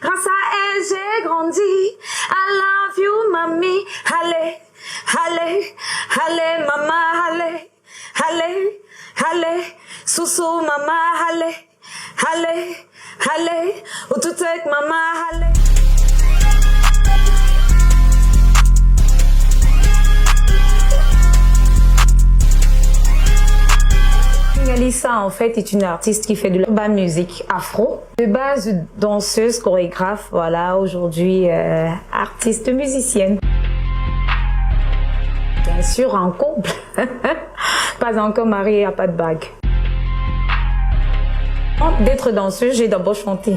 grâce à elle j'ai grandi. I love you, mamie. Allez, allez, allez, maman, allez, allez, allez, sous maman, allez, allez, allez, ou tout avec maman, allez. Alissa, en fait, est une artiste qui fait de la musique afro. De base, danseuse, chorégraphe, voilà, aujourd'hui, artiste musicienne. Bien sûr, en couple. Pas encore mariée, à pas de bague. D'être danseuse, j'ai d'abord chanté.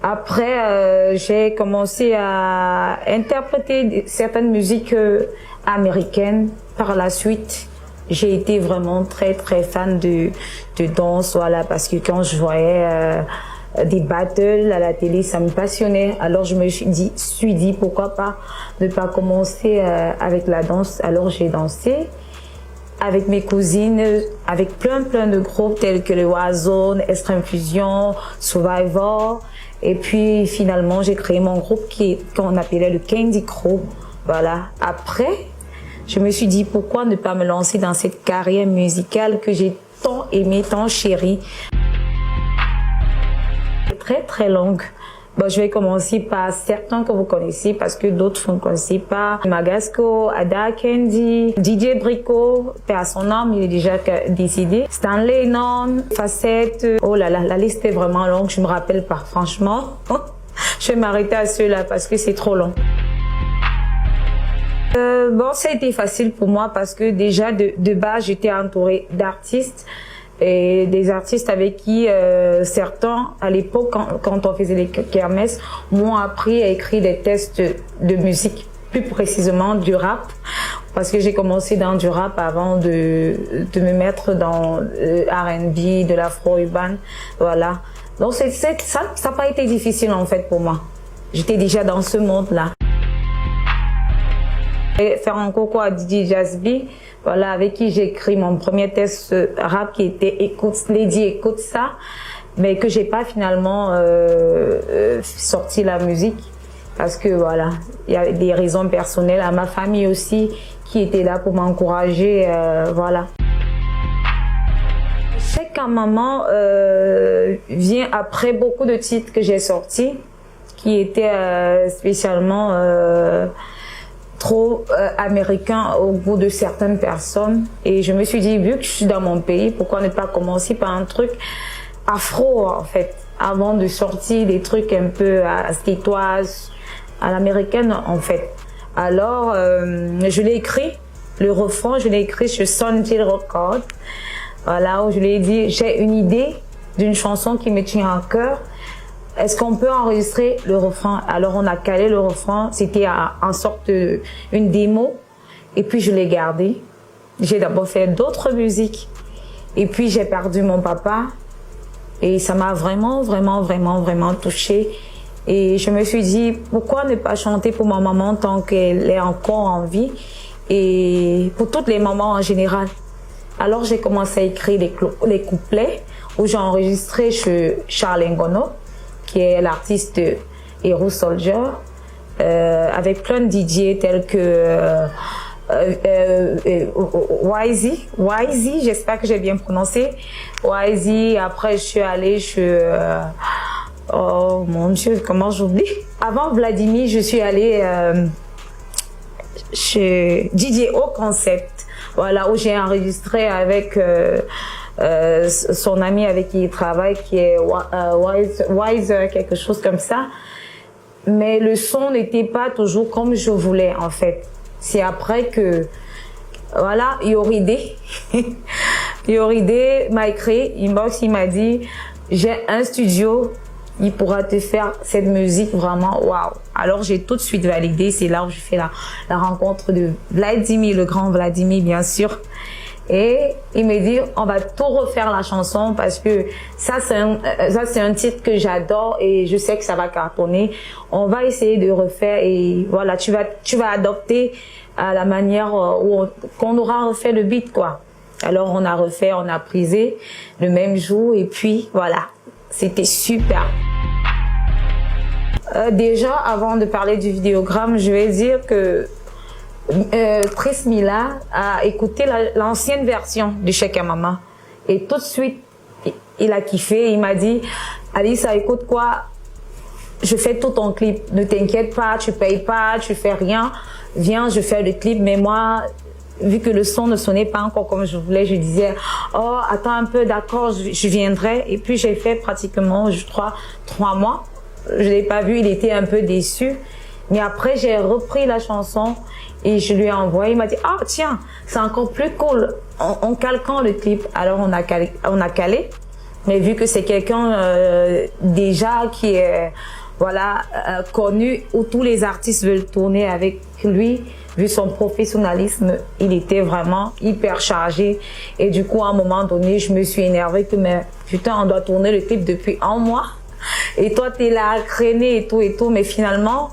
Après, j'ai commencé à interpréter certaines musiques américaines. Par la suite, j'ai été vraiment très fan de danse, voilà, parce que quand je voyais des battles à la télé, ça me passionnait. Alors je me suis dit pourquoi pas ne pas commencer avec la danse. Alors j'ai dansé avec mes cousines, avec plein de groupes tels que le Warzone, Extreme Fusion, Survivor. Et puis finalement j'ai créé mon groupe qu'on appelait le Candy Crew. Voilà. Après, je me suis dit pourquoi ne pas me lancer dans cette carrière musicale que j'ai tant aimée, tant chérie. Très longue. Bon, je vais commencer par certains que vous connaissez parce que d'autres vous ne connaissez pas. Magasco, Ada Candy, DJ Brico, paix à son âme, il est déjà décédé. Stanley Non, Facette. Oh là là, la liste est vraiment longue, je me rappelle pas, franchement. Je vais m'arrêter à ceux-là parce que c'est trop long. Bon, ça a été facile pour moi parce que déjà de base, j'étais entourée d'artistes et des artistes avec qui certains, à l'époque, quand on faisait les kermesses, m'ont appris à écrire des textes de musique, plus précisément du rap, parce que j'ai commencé dans du rap avant de me mettre dans R&B, de l'afro-urbain, voilà. Donc ça n'a pas été difficile en fait pour moi. J'étais déjà dans ce monde-là. Faire un coucou à DJ Jasby, voilà, avec qui j'ai écrit mon premier texte rap qui était écoute, Lady écoute ça, mais que j'ai pas finalement sorti la musique parce que voilà, il y a des raisons personnelles, à ma famille aussi qui était là pour m'encourager, voilà. Je sais qu'un moment vient après beaucoup de titres que j'ai sortis qui étaient spécialement trop américain au goût de certaines personnes, et je me suis dit, vu que je suis dans mon pays, pourquoi ne pas commencer par un truc afro en fait, avant de sortir des trucs un peu à skitoise, à l'américaine en fait. Alors je l'ai écrit, le refrain, je l'ai écrit sur Sundial Record, voilà, où je lui ai dit, j'ai une idée d'une chanson qui me tient à cœur. Est-ce qu'on peut enregistrer le refrain? Alors on a calé le refrain, c'était en sorte une démo, et puis je l'ai gardé. J'ai d'abord fait d'autres musiques, et puis j'ai perdu mon papa, et ça m'a vraiment touchée. Et je me suis dit, pourquoi ne pas chanter pour ma maman tant qu'elle est encore en vie, et pour toutes les mamans en général. Alors j'ai commencé à écrire les couplets, où j'ai enregistré chez Charles Ngono, qui est l'artiste Hero Soldier, avec plein de DJ tels que YZ, j'espère que j'ai bien prononcé, YZ. Après je suis allée chez, oh mon Dieu, comment j'oublie. Avant Vladimir, je suis allée chez DJ O Concept, voilà, où j'ai enregistré avec son ami avec qui il travaille, qui est Wiser, quelque chose comme ça. Mais le son n'était pas toujours comme je voulais en fait. C'est après que, voilà, Yoride m'a écrit, inbox, il m'a dit, j'ai un studio, il pourra te faire cette musique vraiment waouh. Alors j'ai tout de suite validé, c'est là où je fais la rencontre de Vladimir, le grand Vladimir bien sûr. Et il me dit, on va tout refaire la chanson parce que ça c'est un titre que j'adore et je sais que ça va cartonner. On va essayer de refaire et voilà, tu vas adopter à la manière qu'on aura refait le beat quoi. Alors on a refait, on a prisé le même jour et puis voilà, c'était super. Déjà, avant de parler du vidéogramme, je vais dire que Prismilla a écouté l'ancienne version du Chèque à Maman. Et tout de suite, il a kiffé. Il m'a dit, Alissa, écoute quoi, je fais tout ton clip. Ne t'inquiète pas, tu payes pas, tu fais rien. Viens, je fais le clip. Mais moi, vu que le son ne sonnait pas encore comme je voulais, je disais, oh, attends un peu, d'accord, je viendrai. Et puis, j'ai fait pratiquement, je crois, 3 mois. Je l'ai pas vu, il était un peu déçu. Mais après, j'ai repris la chanson et je lui ai envoyé. Il m'a dit, ah, tiens, c'est encore plus cool. On cale quand le clip? Alors, on a calé. Mais vu que c'est quelqu'un déjà qui est voilà connu, où tous les artistes veulent tourner avec lui, vu son professionnalisme, il était vraiment hyper chargé. Et du coup, à un moment donné, je me suis énervée que, mais putain, on doit tourner le clip depuis 1 mois. Et toi, t'es là à traîner et tout. Mais finalement,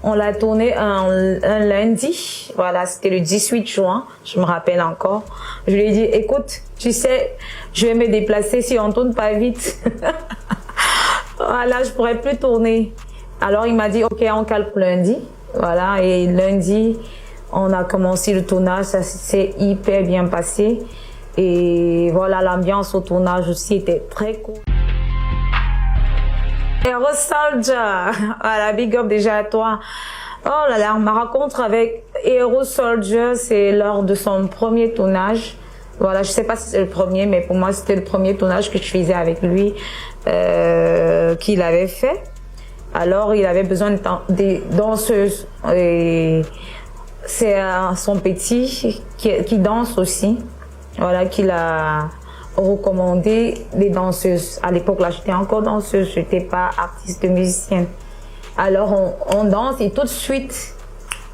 on l'a tourné un lundi. Voilà, c'était le 18 juin, je me rappelle encore. Je lui ai dit, écoute, tu sais, je vais me déplacer si on tourne pas vite. Voilà, je pourrais plus tourner. Alors, il m'a dit, ok, on cale pour lundi. Voilà, et lundi, on a commencé le tournage. Ça s'est hyper bien passé. Et voilà, l'ambiance au tournage aussi était très cool. Hero Soldier, voilà, big up déjà à toi. Oh là là, ma rencontre avec Hero Soldier, c'est lors de son premier tournage. Voilà, je sais pas si c'est le premier, mais pour moi, c'était le premier tournage que je faisais avec lui, qu'il avait fait. Alors, il avait besoin de danseuses. Et c'est son petit qui danse aussi. Voilà, qu'il a recommandé des danseuses. À l'époque, là, j'étais encore danseuse, j'étais pas artiste musicienne. Alors, on danse et tout de suite,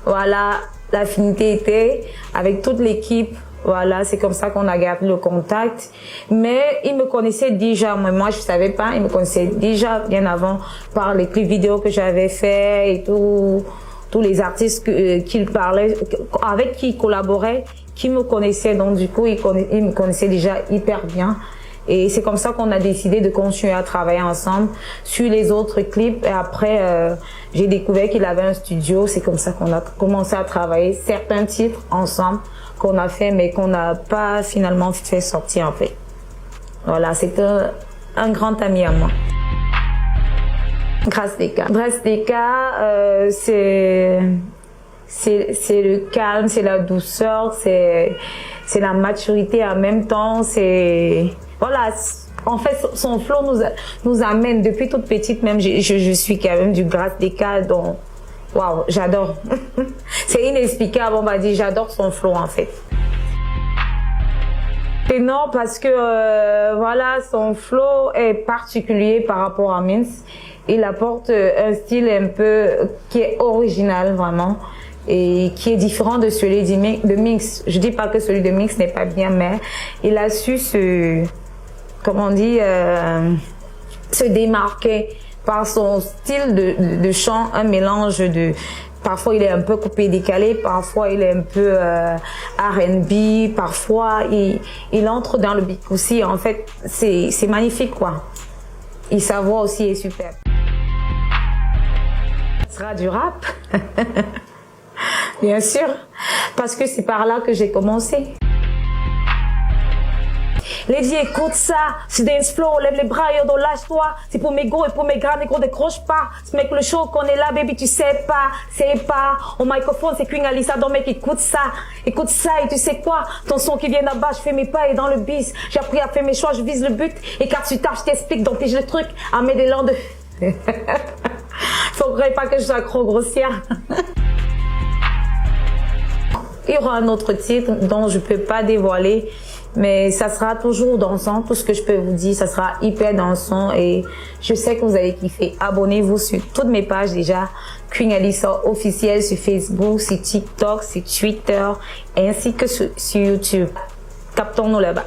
voilà, l'affinité était avec toute l'équipe. Voilà, c'est comme ça qu'on a gardé le contact. Mais il me connaissait déjà, moi je savais pas, il me connaissait déjà bien avant par les clips vidéo que j'avais fait et tous les artistes qu'il parlait, avec qui il collaborait, qui me connaissaient. Donc du coup, il me connaissait déjà hyper bien. Et c'est comme ça qu'on a décidé de continuer à travailler ensemble sur les autres clips. Et après, j'ai découvert qu'il avait un studio. C'est comme ça qu'on a commencé à travailler certains titres ensemble qu'on a fait, mais qu'on n'a pas finalement fait sortir en fait. Voilà, c'est un grand ami à moi. Grace Deka. Grace Deka, c'est le calme, c'est la douceur, c'est la maturité en même temps. C'est voilà. En fait, son flow nous amène depuis toute petite. Même je suis quand même du Grace Deka, donc waouh, j'adore. C'est inexplicable, on va dire. J'adore son flow en fait. Et non, parce que voilà, son flow est particulier par rapport à Minx. Il apporte un style un peu qui est original vraiment et qui est différent de celui de Minx. Je dis pas que celui de Minx n'est pas bien, mais il a su se démarquer par son style de chant, un mélange de. Parfois, il est un peu coupé, décalé. Parfois, il est un peu R&B. Parfois, il entre dans le beat aussi. En fait, c'est magnifique, quoi. Et sa voix aussi est super. Ce sera du rap. Bien sûr. Parce que c'est par là que j'ai commencé. Lady, écoute ça, c'est dance floor, lève les bras, yo, lâche-toi. C'est pour mes gros et pour mes grands, négro, décroche pas. Ce mec, le show qu'on est là, baby, tu sais pas, c'est pas. Au microphone, c'est Queen Alissa, donc mec, écoute ça et tu sais quoi? Ton son qui vient d'en-bas, je fais mes pas et dans le bis. J'ai appris à faire mes choix, je vise le but. Et quand tu tapes, je t'explique, donc pige le truc, à mettre des landes de... Faudrait pas que je sois trop grossière. Il y aura un autre titre dont je peux pas dévoiler. Mais ça sera toujours dansant, tout ce que je peux vous dire, ça sera hyper dansant et je sais que vous allez kiffer. Abonnez-vous sur toutes mes pages déjà, Queen Alissa officielle sur Facebook, sur TikTok, sur Twitter, ainsi que sur YouTube. Captons-nous là-bas.